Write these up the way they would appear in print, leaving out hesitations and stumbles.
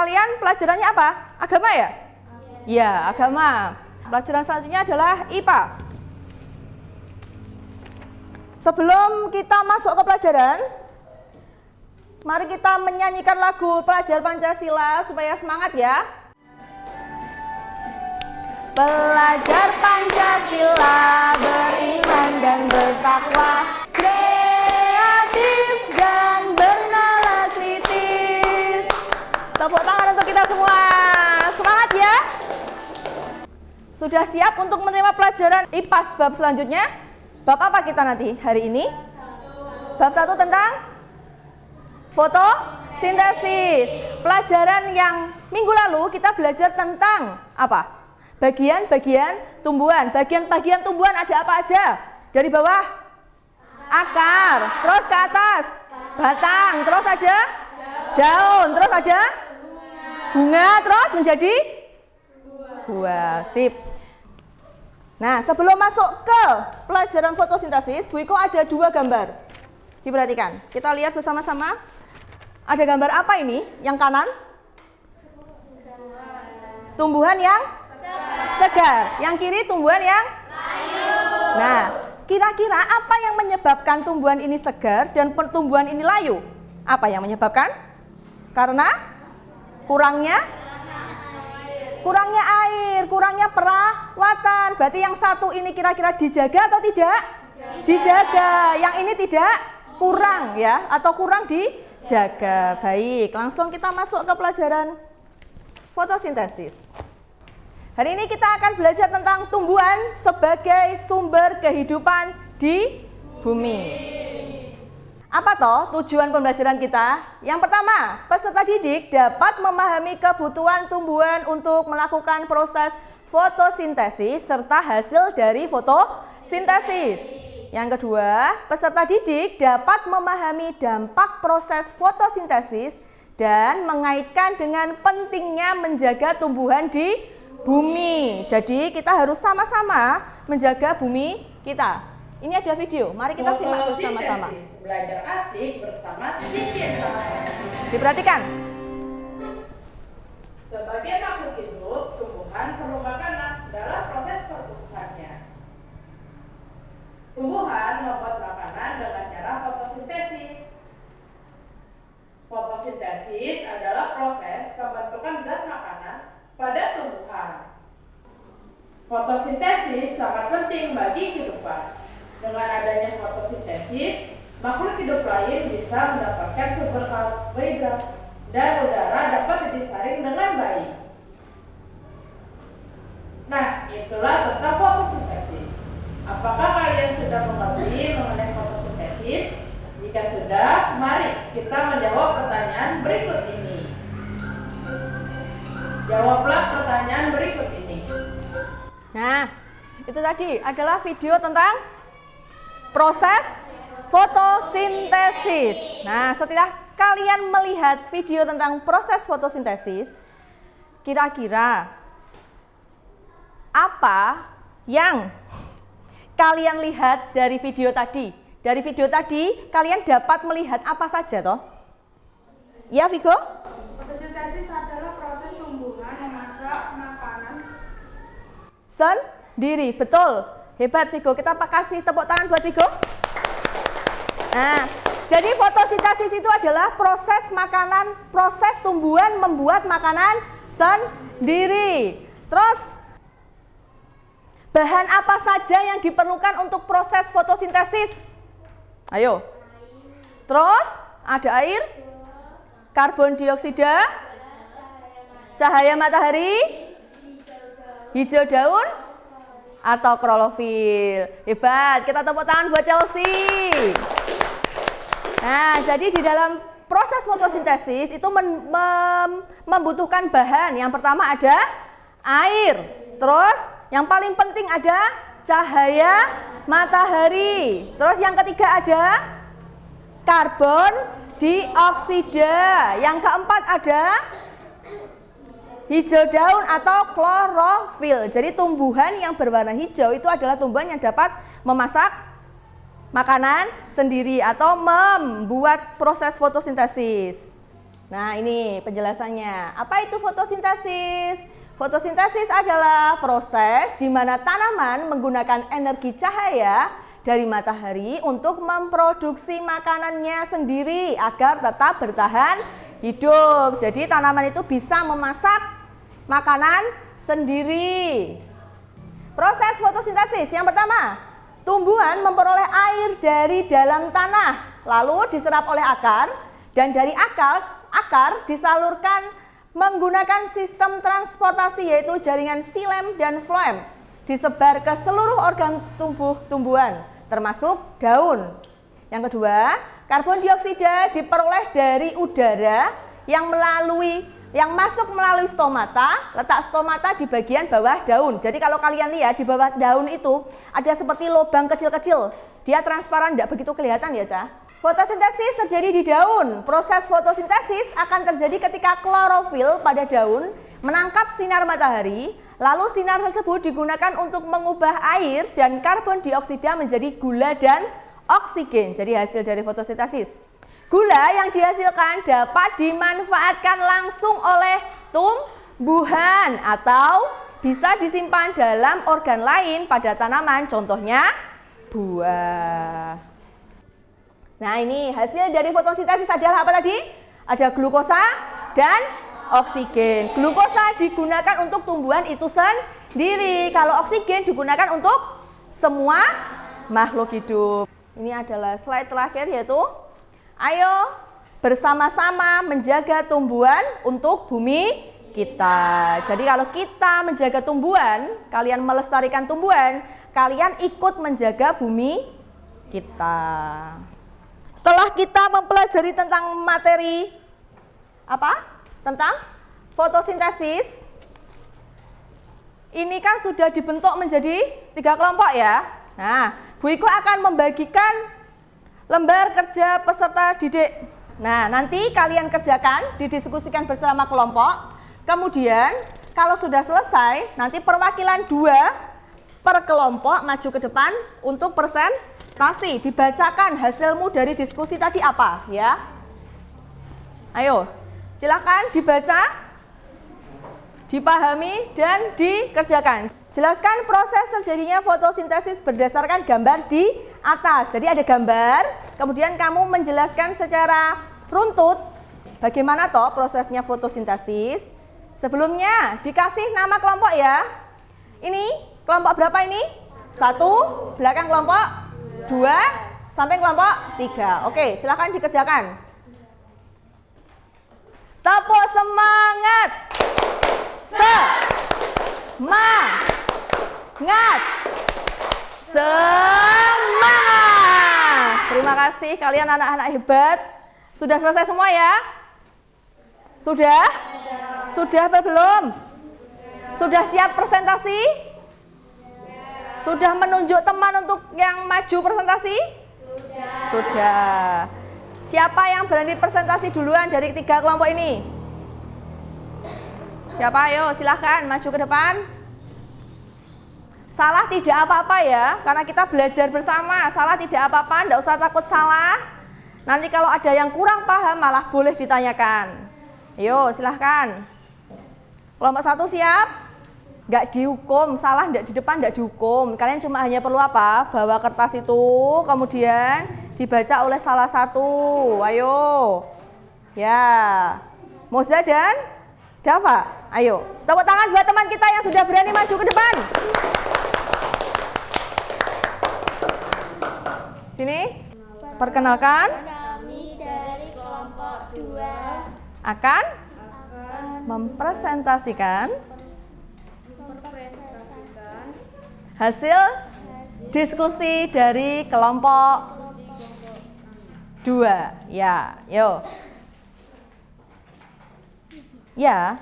kalian pelajarannya apa? Agama ya? Iya, agama. Pelajaran selanjutnya adalah IPA. Sebelum kita masuk ke pelajaran, mari kita menyanyikan lagu Pelajar Pancasila supaya semangat ya. Belajar Pancasila, beriman dan bertakwa, kreatif dan bernalar kritis. Tepuk tangan untuk kita semua. Semangat ya. Sudah siap untuk menerima pelajaran IPA bab selanjutnya? Bab apa kita nanti hari ini? Bab 1 tentang fotosintesis. Pelajaran yang minggu lalu kita belajar tentang apa? Bagian-bagian tumbuhan. Bagian-bagian tumbuhan ada apa aja? Dari bawah akar, terus ke atas batang, terus ada daun, terus ada bunga, terus menjadi buah. Sip. Nah, sebelum masuk ke pelajaran fotosintesis, Bu Iko ada 2 gambar. Diperhatikan. Kita lihat bersama-sama. Ada gambar apa ini? Yang kanan? Tumbuhan yang segar. Yang kiri tumbuhan yang layu. Nah, kira-kira apa yang menyebabkan tumbuhan ini segar dan tumbuhan ini layu? Apa yang menyebabkan? Karena kurangnya air, kurangnya perawatan. Berarti yang satu ini kira-kira dijaga atau tidak? Dijaga. Yang ini tidak kurang ya, atau kurang dijaga. Baik, langsung kita masuk ke pelajaran fotosintesis. Hari ini kita akan belajar tentang tumbuhan sebagai sumber kehidupan di bumi. Apa toh tujuan pembelajaran kita? Yang pertama, peserta didik dapat memahami kebutuhan tumbuhan untuk melakukan proses fotosintesis serta hasil dari fotosintesis. Yang kedua, peserta didik dapat memahami dampak proses fotosintesis dan mengaitkan dengan pentingnya menjaga tumbuhan di bumi. Jadi kita harus sama-sama menjaga bumi kita. Ini ada video, mari kita simak bersama-sama. Belajar asik bersama sedikit. Diperhatikan. Sebagai makhluk hidup, tumbuhan perlu makanan dalam proses pertumbuhannya. Tumbuhan membuat makanan dengan cara fotosintesis. Fotosintesis adalah proses pembentukan zat makanan pada tumbuhan. Fotosintesis sangat penting bagi kehidupan. Dengan adanya fotosintesis, makhluk hidup lain bisa mendapatkan sumber karbohidrat dan udara dapat disaring dengan baik. Nah, itulah tentang fotosintesis. Apakah kalian sudah mengerti mengenai fotosintesis? Jika sudah, mari kita menjawab pertanyaan berikut ini. Jawablah pertanyaan berikut ini. Nah, itu tadi adalah video tentang proses fotosintesis. Nah, setelah kalian melihat video tentang proses fotosintesis, kira-kira apa yang kalian lihat dari video tadi? Dari video tadi, kalian dapat melihat apa saja toh? Ya, Vigo? Fotosintesis adalah proses tumbuhan memasak makanan Sendiri, betul. Hebat Vigo, kita kasih tepuk tangan buat Vigo. Nah, jadi fotosintesis itu adalah proses makanan, proses tumbuhan membuat makanan sendiri. Terus, bahan apa saja yang diperlukan untuk proses fotosintesis? Ayo. Terus, ada air, karbon dioksida, cahaya matahari, hijau daun, atau klorofil. Hebat, kita tepuk tangan buat Chelsea. Nah, jadi di dalam proses fotosintesis itu membutuhkan bahan. Yang pertama ada air. Terus yang paling penting ada cahaya matahari. Terus yang ketiga ada karbon dioksida. Yang keempat ada hijau daun atau klorofil. Jadi tumbuhan yang berwarna hijau itu adalah tumbuhan yang dapat memasak makanan sendiri atau membuat proses fotosintesis. Nah, ini penjelasannya. Apa itu fotosintesis? Fotosintesis adalah proses di mana tanaman menggunakan energi cahaya dari matahari untuk memproduksi makanannya sendiri agar tetap bertahan hidup. Jadi tanaman itu bisa memasak makanan sendiri. Proses fotosintesis yang pertama, tumbuhan memperoleh air dari dalam tanah, lalu diserap oleh akar, dan dari akar disalurkan menggunakan sistem transportasi yaitu jaringan xilem dan floem, disebar ke seluruh organ tumbuhan, termasuk daun. Yang kedua, karbon dioksida diperoleh dari udara yang masuk melalui stomata. Letak stomata di bagian bawah daun. Jadi kalau kalian lihat di bawah daun itu ada seperti lubang kecil-kecil. Dia transparan, tidak begitu kelihatan ya, Cah. Fotosintesis terjadi di daun. Proses fotosintesis akan terjadi ketika klorofil pada daun menangkap sinar matahari, lalu sinar tersebut digunakan untuk mengubah air dan karbon dioksida menjadi gula dan oksigen. Jadi hasil dari fotosintesis. Gula yang dihasilkan dapat dimanfaatkan langsung oleh tumbuhan atau bisa disimpan dalam organ lain pada tanaman, contohnya buah. Nah, ini hasil dari fotosintesis adalah apa tadi? Ada glukosa dan oksigen. Glukosa digunakan untuk tumbuhan itu sendiri. Kalau oksigen digunakan untuk semua makhluk hidup. Ini adalah slide terakhir yaitu ayo bersama-sama menjaga tumbuhan untuk bumi kita. Jadi kalau kita menjaga tumbuhan, kalian melestarikan tumbuhan, kalian ikut menjaga bumi kita. Setelah kita mempelajari tentang materi tentang fotosintesis, ini kan sudah dibentuk menjadi 3 kelompok ya. Nah, Bu Iko akan membagikan lembar kerja peserta didik. Nah, nanti kalian kerjakan, didiskusikan bersama kelompok. Kemudian kalau sudah selesai, nanti perwakilan 2 per kelompok maju ke depan untuk presentasi. Dibacakan hasilmu dari diskusi tadi apa ya. Ayo, silakan dibaca, dipahami, dan dikerjakan. Jelaskan proses terjadinya fotosintesis berdasarkan gambar di atas. Jadi ada gambar, kemudian kamu menjelaskan secara runtut bagaimana toh prosesnya fotosintesis. Sebelumnya dikasih nama kelompok ya. Ini kelompok berapa ini? 1, belakang kelompok 2, sampai kelompok 3. Oke, silakan dikerjakan. Tepuk semangat. Semangat. Terima kasih kalian anak-anak hebat. Sudah selesai semua ya? Sudah? Sudah atau belum? Sudah siap presentasi? Sudah menunjuk teman untuk yang maju presentasi? Sudah. Siapa yang berani presentasi duluan dari 3 kelompok ini? Siapa? Ayo silahkan maju ke depan. Salah tidak apa-apa ya, karena kita belajar bersama. Salah tidak apa-apa, tidak usah takut salah. Nanti kalau ada yang kurang paham malah boleh ditanyakan. Ayo silahkan. Kelompok 1 siap? Nggak dihukum, salah nggak di depan nggak dihukum. Kalian cuma hanya perlu apa? Bawa kertas itu, kemudian dibaca oleh salah satu. Ayo. Ya. Moza dan Dava, ayo. Tepuk tangan buat teman kita yang sudah berani maju ke depan. Sini, perkenalkan. Kami dari kelompok 2 Akan mempresentasikan hasil diskusi dari kelompok 2. Ya, yuk. Ya,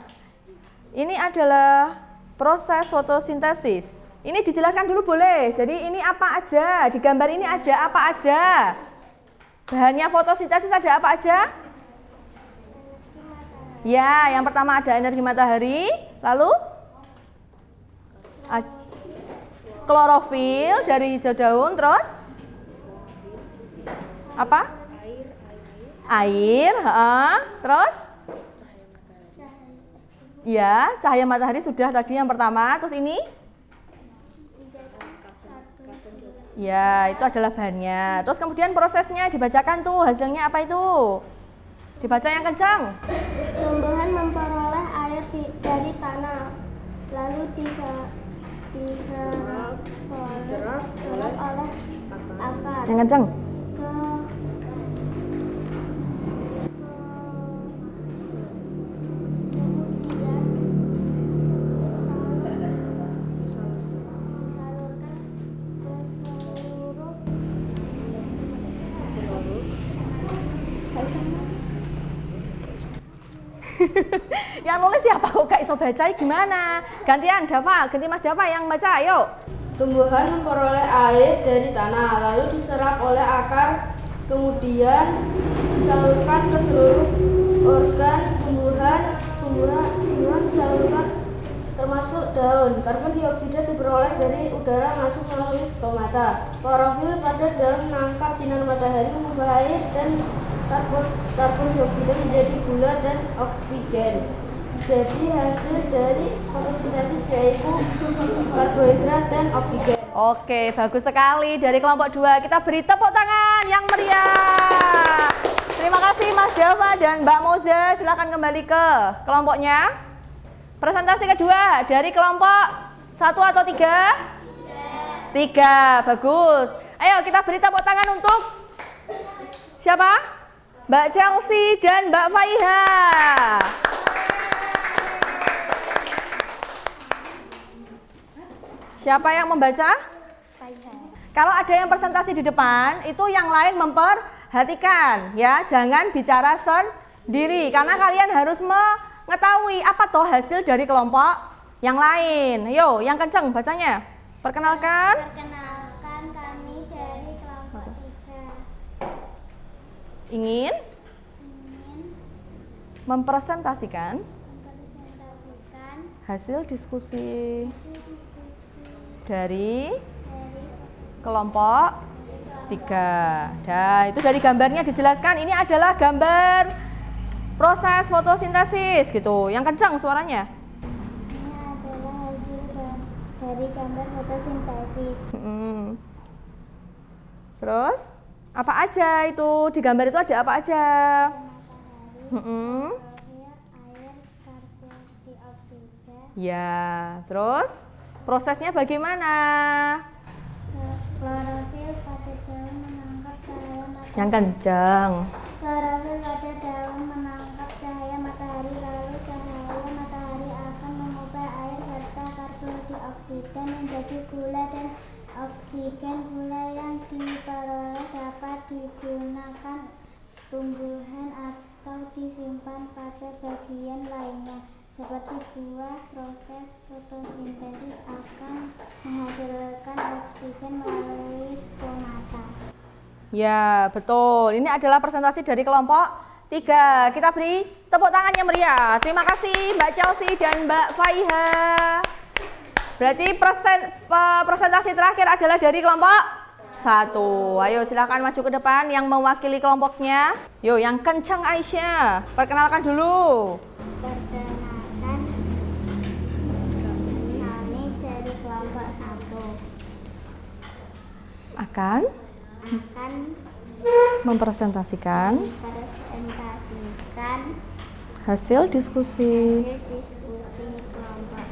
ini adalah proses fotosintesis. Ini dijelaskan dulu boleh. Jadi ini apa aja? Di gambar ini ada apa aja? Bahannya fotosintesis ada apa aja? Ya, yang pertama ada energi matahari, lalu klorofil dari hijau daun, terus apa? Air, terus Ya, cahaya matahari sudah tadi yang pertama. Terus ini? Ya, itu adalah bahannya. Terus kemudian prosesnya dibacakan tuh, hasilnya apa itu? Dibaca yang kencang. Tumbuhan memperoleh air dari tanah, lalu diserap oleh akar. Yang kencang. Yang nulis siapa kok gak iso baca gimana? Gantian Dava, ganti Mas Dava yang baca, ayo. Tumbuhan memperoleh air dari tanah, lalu diserap oleh akar, kemudian disalurkan ke seluruh organ tumbuhan disalurkan termasuk daun. Karbon dioksida diperoleh dari udara masuk melalui stomata. Klorofil pada daun menangkap sinar matahari mengubah air dan karbon dioksida menjadi gula dan oksigen. Jadi hasil dari fotosintesis yaitu karbohidrat dan oksigen. Oke, bagus sekali dari kelompok 2. Kita beri tepuk tangan yang meriah. Terima kasih Mas Dava dan Mbak Moza. Silakan kembali ke kelompoknya. Presentasi kedua dari kelompok 1 atau 3? 3, bagus. Ayo kita beri tepuk tangan untuk siapa? Mbak Chelsea dan Mbak Faiha. Siapa yang membaca? Kalau ada yang presentasi di depan, itu yang lain memperhatikan ya, jangan bicara sendiri karena kalian harus mengetahui apa toh hasil dari kelompok yang lain. Yo, yang kenceng bacanya. Perkenalkan. Perkenalkan kami dari kelompok 3. Ingin mempresentasikan hasil diskusi dari kelompok 3. Nah, itu dari gambarnya dijelaskan. Ini adalah gambar proses fotosintesis gitu. Yang kencang suaranya. Ini adalah hasil dari gambar fotosintesis. Terus apa aja itu? Di gambar itu ada apa aja? Air, karbon dioksida. Ya, terus prosesnya bagaimana? Klorofil pada daun menangkap cahaya matahari. Yang kencang. Klorofil pada daun menangkap cahaya matahari, lalu cahaya matahari akan mengubah air serta karbon dioksida menjadi gula dan oksigen. Gula yang diperoleh dapat digunakan tumbuhan atau disimpan pada bagian lainnya. Seperti buah, proses fotosintesis akan menghasilkan oksigen melalui stomata. Ya, betul. Ini adalah presentasi dari kelompok 3. Kita beri tepuk tangan yang meriah. Terima kasih Mbak Chelsea dan Mbak Faiha. Berarti presentasi terakhir adalah dari kelompok 1. Ayo silakan maju ke depan yang mewakili kelompoknya. Yo, yang kencang Aisyah. Perkenalkan dulu. Perkenalkan kami dari kelompok 1 Akan mempresentasikan hasil diskusi. kelompok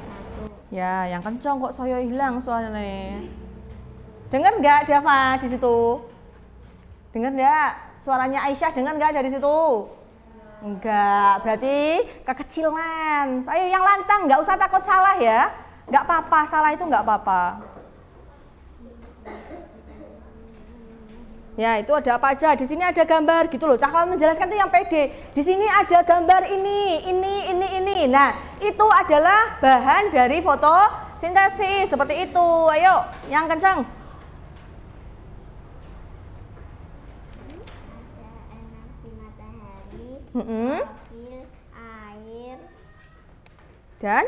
1. Ya, yang kencang kok saya hilang suaranya. Dengar nggak Dava di situ? Dengar nggak? Suaranya Aisyah dengar nggak dari situ? Enggak, berarti kekecilan. Saya yang lantang, nggak usah takut salah ya. Nggak apa-apa, salah itu nggak apa-apa. Ya, itu ada apa aja? Di sini ada gambar gitu loh. Cakap menjelaskan itu yang pede. Di sini ada gambar ini. Nah, itu adalah bahan dari fotosintesis seperti itu. Ayo, yang kencang. Ada energi matahari, klorofil, air, Dan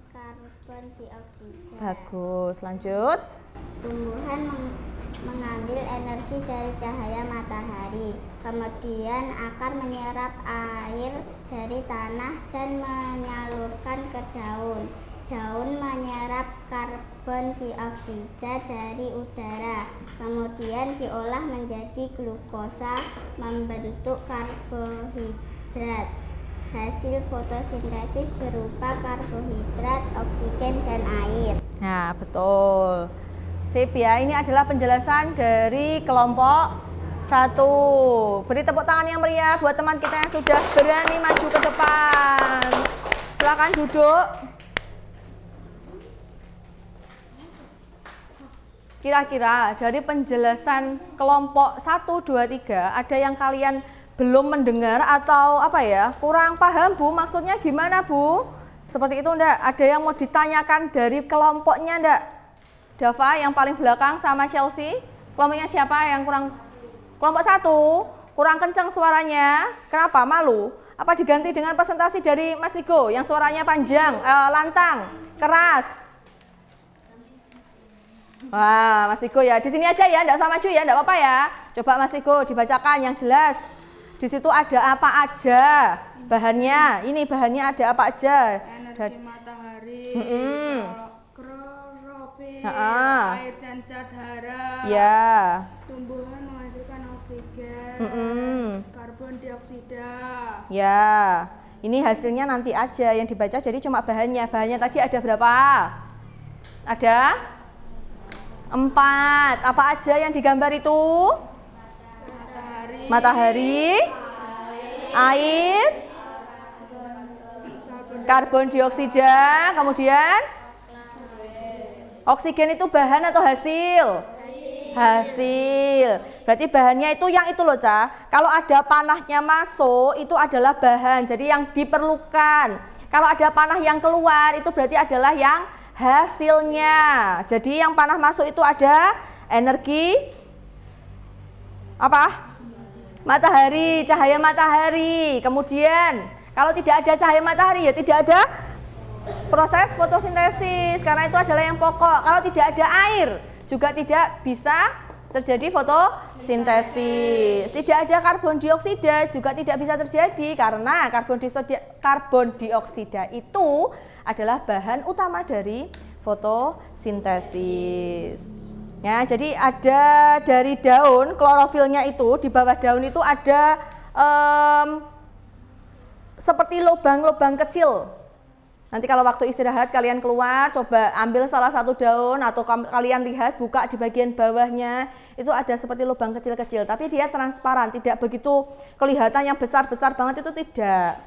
karbon dioksida. bagus, lanjut. Tumbuhan mengambil energi dari cahaya matahari, kemudian akar menyerap air dari tanah dan menyalurkan menyerap karbon dioksida dari udara, kemudian diolah menjadi glukosa membentuk karbohidrat. Hasil fotosintesis berupa karbohidrat, oksigen, dan air. Nah, betul. Sip ya, ini adalah penjelasan dari kelompok 1. Beri tepuk tangan yang meriah buat teman kita yang sudah berani maju ke depan. Silakan duduk. Kira-kira dari penjelasan kelompok 1, 2, 3, ada yang kalian belum mendengar atau apa ya, kurang paham Bu, maksudnya gimana Bu? Seperti itu enggak? Ada yang mau ditanyakan dari kelompoknya enggak? Dava yang paling belakang sama Chelsea, kelompoknya siapa yang kurang? Kelompok 1, kurang kencang suaranya, kenapa? Malu? Apa diganti dengan presentasi dari Mas Vigo yang suaranya panjang, lantang, keras? Wah, Mas Vigo ya, di sini aja ya, enggak usah maju ya, enggak apa-apa ya. Coba Mas Vigo dibacakan yang jelas. Di situ ada apa aja bahannya? Ini bahannya ada apa aja? Energi matahari, klorofil, Ha-ha. air dan zat hara. Ya. Tumbuhan menghasilkan oksigen, karbon dioksida. Ya. Ini hasilnya nanti aja yang dibaca, jadi cuma bahannya. Bahannya tadi ada berapa? Ada 4. Apa aja yang digambar itu? Matahari, air, karbon dioksida, kemudian oksigen. Itu bahan atau hasil? Hasil. Berarti bahannya itu yang itu loh, Ca. Kalau ada panahnya masuk, itu adalah bahan, jadi yang diperlukan. Kalau ada panah yang keluar, itu berarti adalah yang hasilnya. Jadi yang panah masuk itu ada energi apa? Matahari, cahaya matahari. Kemudian kalau tidak ada cahaya matahari ya tidak ada proses fotosintesis, karena itu adalah yang pokok. Kalau tidak ada air juga tidak bisa terjadi fotosintesis. Tidak ada karbon dioksida juga tidak bisa terjadi, karena karbon dioksida itu adalah bahan utama dari fotosintesis. Ya, jadi ada dari daun, klorofilnya itu di bawah daun itu ada seperti lubang-lubang kecil. Nanti kalau waktu istirahat kalian keluar, coba ambil salah satu daun atau kalian lihat, buka di bagian bawahnya, itu ada seperti lubang kecil-kecil, tapi dia transparan, tidak begitu kelihatan yang besar-besar banget, itu tidak.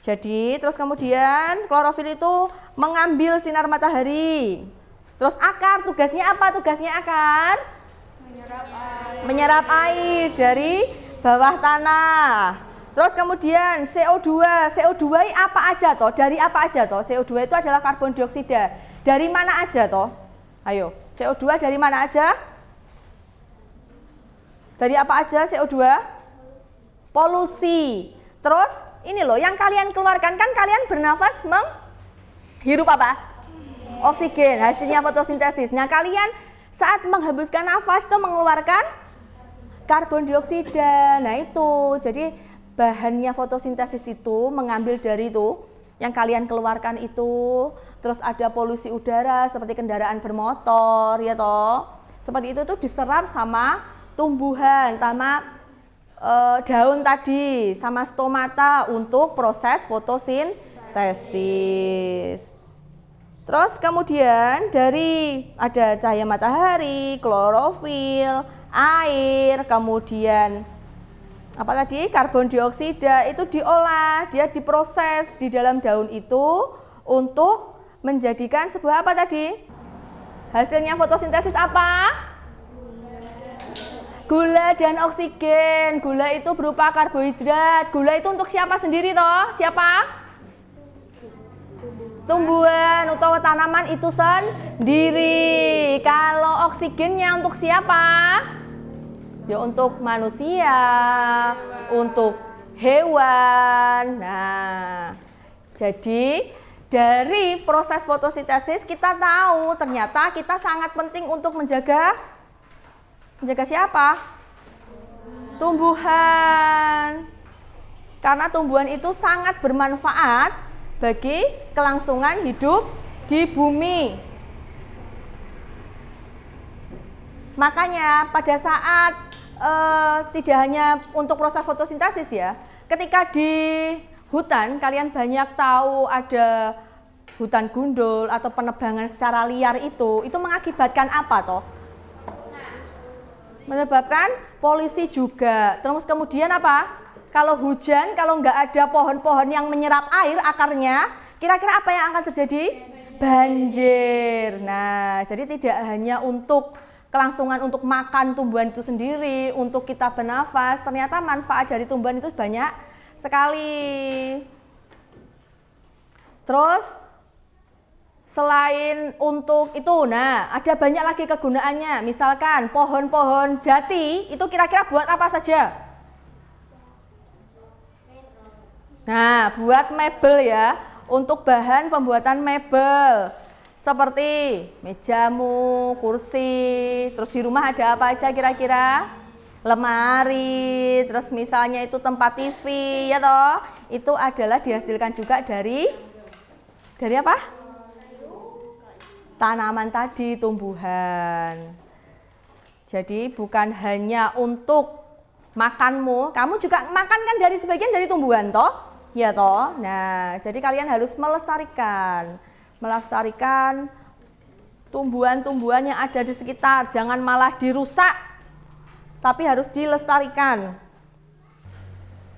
Jadi terus kemudian klorofil itu mengambil sinar matahari. Terus akar, tugasnya apa? Tugasnya akar? Menyerap air dari bawah tanah. Terus kemudian CO2. CO2 apa aja toh? Dari apa aja toh? CO2 itu adalah karbon dioksida. Dari mana aja toh? Ayo, CO2 dari mana aja? Dari apa aja CO2? Polusi. Terus ini loh, yang kalian keluarkan, kan kalian bernafas menghirup apa? Oksigen, hasilnya fotosintesis. Nah, kalian saat menghembuskan nafas itu mengeluarkan karbon dioksida. Nah, itu. Jadi bahannya fotosintesis itu mengambil dari itu yang kalian keluarkan itu. Terus ada polusi udara seperti kendaraan bermotor, ya toh. Seperti itu tuh diserap sama tumbuhan, sama daun tadi, sama stomata untuk proses fotosintesis. Terus kemudian dari ada cahaya matahari, klorofil, air, kemudian apa tadi? Karbon dioksida itu diolah, dia diproses di dalam daun itu untuk menjadikan sebuah apa tadi? Hasilnya fotosintesis apa? Gula dan oksigen. Gula itu berupa karbohidrat. Gula itu untuk siapa sendiri toh? Siapa? Tumbuhan atau tanaman itu sendiri. Kalau oksigennya untuk siapa? Ya untuk manusia, untuk hewan. Nah, jadi dari proses fotosintesis kita tahu ternyata kita sangat penting untuk menjaga siapa? Tumbuhan. Karena tumbuhan itu sangat bermanfaat bagi kelangsungan hidup di bumi. Makanya pada saat tidak hanya untuk proses fotosintesis ya, ketika di hutan kalian banyak tahu ada hutan gundul atau penebangan secara liar itu mengakibatkan apa toh? Menyebabkan polusi juga. Terus kemudian apa? Kalau hujan, kalau nggak ada pohon-pohon yang menyerap air akarnya, kira-kira apa yang akan terjadi? Banjir. Nah, jadi tidak hanya untuk kelangsungan untuk makan tumbuhan itu sendiri, untuk kita bernafas, ternyata manfaat dari tumbuhan itu banyak sekali. Terus selain untuk itu, nah ada banyak lagi kegunaannya. Misalkan pohon-pohon jati itu kira-kira buat apa saja? Nah, buat mebel ya, untuk bahan pembuatan mebel. Seperti mejamu, kursi, terus di rumah ada apa aja kira-kira? Lemari, terus misalnya itu tempat TV ya toh. Itu adalah dihasilkan juga dari apa? Tanaman tadi, tumbuhan. Jadi bukan hanya untuk makanmu, kamu juga makan kan dari sebagian dari tumbuhan toh? Ya toh. Nah, jadi kalian harus melestarikan tumbuhan-tumbuhan yang ada di sekitar, jangan malah dirusak, tapi harus dilestarikan.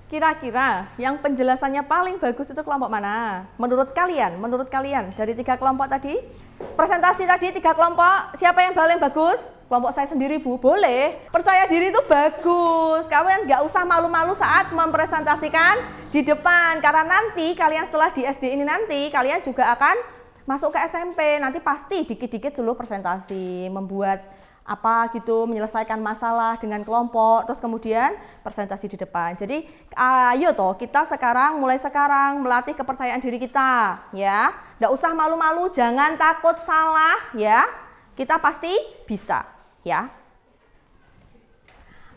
Kira-kira yang penjelasannya paling bagus itu kelompok mana? Menurut kalian dari 3 kelompok tadi? Presentasi tadi 3 kelompok, siapa yang paling bagus? Kelompok saya sendiri Bu, boleh. Percaya diri itu bagus, kalian nggak usah malu-malu saat mempresentasikan di depan. Karena nanti kalian setelah di SD ini nanti, kalian juga akan masuk ke SMP. Nanti pasti dikit-dikit dulu presentasi, membuat apa gitu, menyelesaikan masalah dengan kelompok, terus kemudian presentasi di depan. Jadi ayo toh kita mulai sekarang melatih kepercayaan diri kita ya. Nggak usah malu-malu, jangan takut salah ya. Kita pasti bisa ya.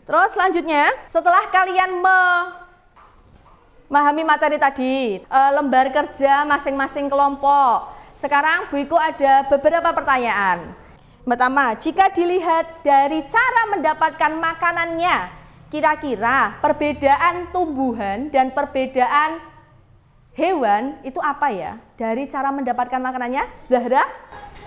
Terus selanjutnya setelah kalian memahami materi tadi, lembar kerja masing-masing kelompok. Sekarang Bu Iko ada beberapa pertanyaan. Pertama, jika dilihat dari cara mendapatkan makanannya, kira-kira perbedaan tumbuhan dan perbedaan hewan itu apa ya? Dari cara mendapatkan makanannya, Zahra?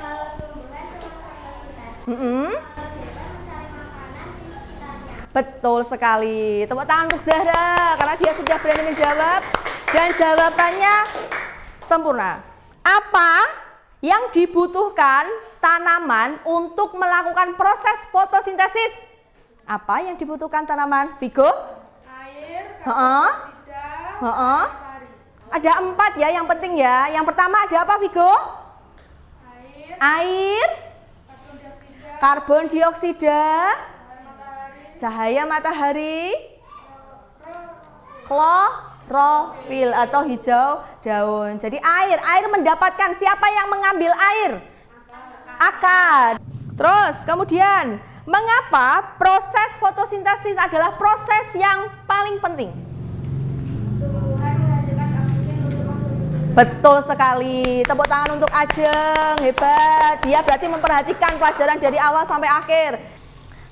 Kalau tumbuhan cuma fotosintesis, Mm-mm. kalau hewan mencari makanan di sekitarnya. Betul sekali. Tepuk tangan untuk Zahra karena dia sudah berani menjawab dan jawabannya sempurna. Apa yang dibutuhkan tanaman untuk melakukan proses fotosintesis? Apa yang dibutuhkan tanaman? Vigo? Air, Heeh. dioksida, Heeh. matahari. Ada 4 ya yang penting ya. Yang pertama ada apa Vigo? Air, Karbon dioksida, karbon dioksida, matahari, cahaya matahari, klorofil atau hijau daun. Jadi air mendapatkan, siapa yang mengambil air? Akar. Terus kemudian, mengapa proses fotosintesis adalah proses yang paling penting? Tumbuhan menghasilkan oksigen untuk makhluk hidup. Betul sekali. Tepuk tangan untuk Ajeng, hebat. Dia berarti memperhatikan pelajaran dari awal sampai akhir.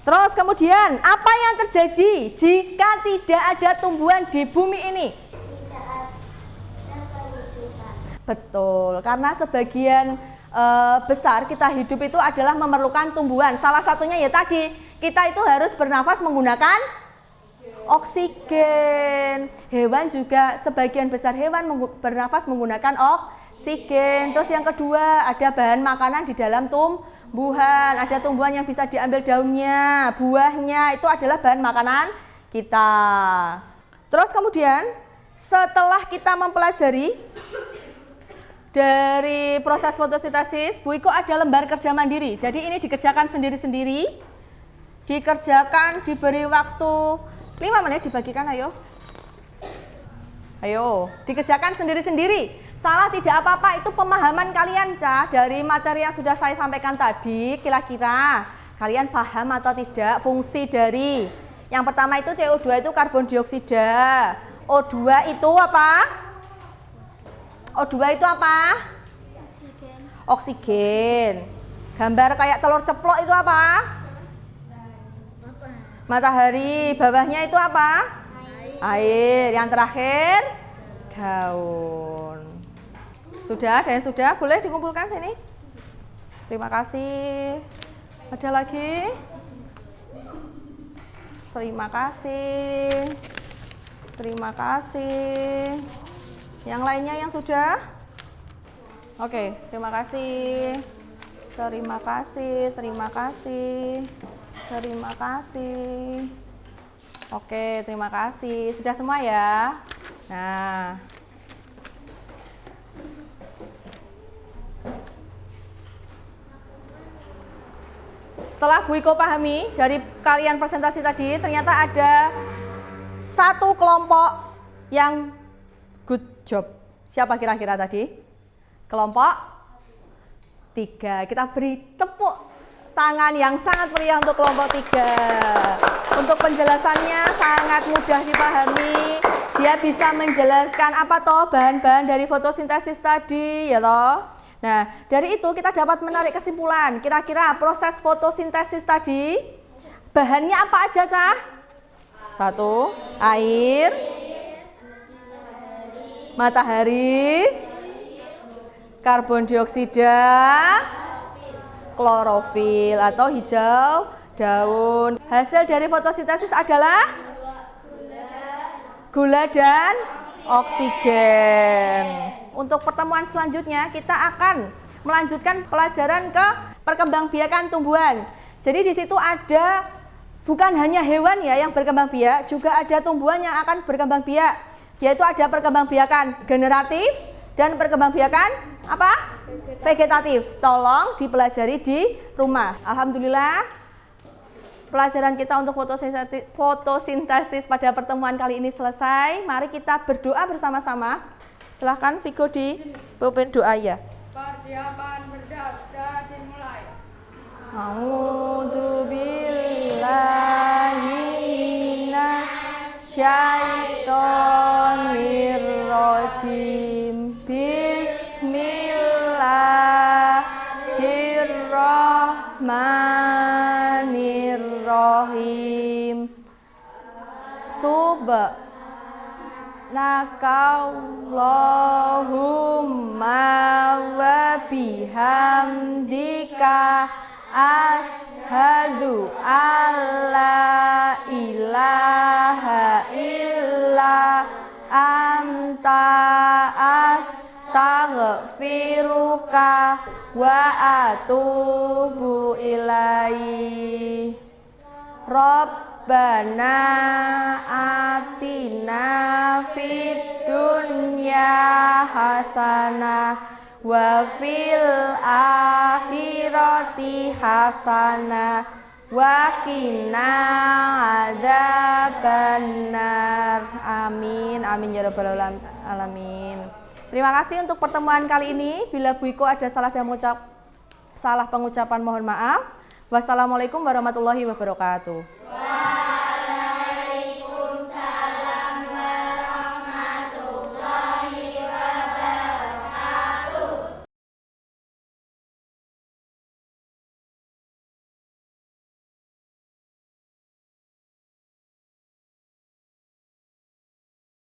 Terus kemudian, apa yang terjadi jika tidak ada tumbuhan di bumi ini? Tidak ada kehidupan. Betul, karena sebagian besar kita hidup itu adalah memerlukan tumbuhan. Salah satunya ya tadi, kita itu harus bernafas menggunakan oksigen. Hewan juga, sebagian besar hewan bernafas menggunakan oksigen. Terus yang kedua, ada bahan makanan di dalam tumbuhan. Ada tumbuhan yang bisa diambil daunnya, buahnya, itu adalah bahan makanan kita. Terus kemudian, setelah kita mempelajari dari proses fotosintesis, Bu Iko ada lembar kerja mandiri. Jadi ini dikerjakan sendiri-sendiri. Dikerjakan, diberi waktu 5 menit, dibagikan ayo. Ayo, dikerjakan sendiri-sendiri. Salah tidak apa-apa, itu pemahaman kalian, Cah, dari materi yang sudah saya sampaikan tadi. Kira-kira kalian paham atau tidak fungsi dari yang pertama itu CO2 itu karbon dioksida. O2 itu apa? O2 itu apa? Oksigen. Gambar kayak telur ceplok itu apa? Matahari. Bawahnya itu apa? Air. Yang terakhir daun. Sudah, ada yang sudah? Boleh dikumpulkan sini. Terima kasih. Ada lagi? Terima kasih. Terima kasih. Yang lainnya yang sudah? Oke, terima kasih. Terima kasih, terima kasih. Terima kasih. Oke, terima kasih. Sudah semua ya? Nah. Setelah Bu Iko pahami dari kalian presentasi tadi, ternyata ada satu kelompok yang good job. Siapa kira-kira tadi? Kelompok 3. Kita beri tepuk tangan yang sangat meriah untuk kelompok 3. Untuk penjelasannya sangat mudah dipahami. Dia bisa menjelaskan apa toh bahan-bahan dari fotosintesis tadi, ya toh. Nah, dari itu kita dapat menarik kesimpulan. Kira-kira proses fotosintesis tadi bahannya apa aja, Cah? 1. Air, matahari, karbon dioksida, klorofil atau hijau daun. Hasil dari fotosintesis adalah gula dan oksigen. Untuk pertemuan selanjutnya kita akan melanjutkan pelajaran ke perkembangbiakan tumbuhan. Jadi di situ ada bukan hanya hewan ya yang berkembang biak, juga ada tumbuhan yang akan berkembang biak, yaitu ada perkembangbiakan generatif dan perkembangbiakan apa? Vegetatif. Tolong dipelajari di rumah. Alhamdulillah pelajaran kita untuk fotosintesis pada pertemuan kali ini selesai. Mari kita berdoa bersama-sama. Silahkan Viko dipimpin doa ya. Persiapan berdaftar dimulai. A'udzu billahi minas syaitonir rajim. Bismillahirrahmanirrahim. Subhanakallahumma wa bihamdika ashhadu alla ilaha illa anta astaghfiruka wa atubu ilaihi. Rabbana atina fid dunya hasanah wa fil akhirati hasanah wa qina adzabannar. Amin amin ya rabbal alamin. Terima kasih untuk pertemuan kali ini. Bila Bu Iko ada salah pengucapan mohon maaf. Wassalamualaikum warahmatullahi wabarakatuh.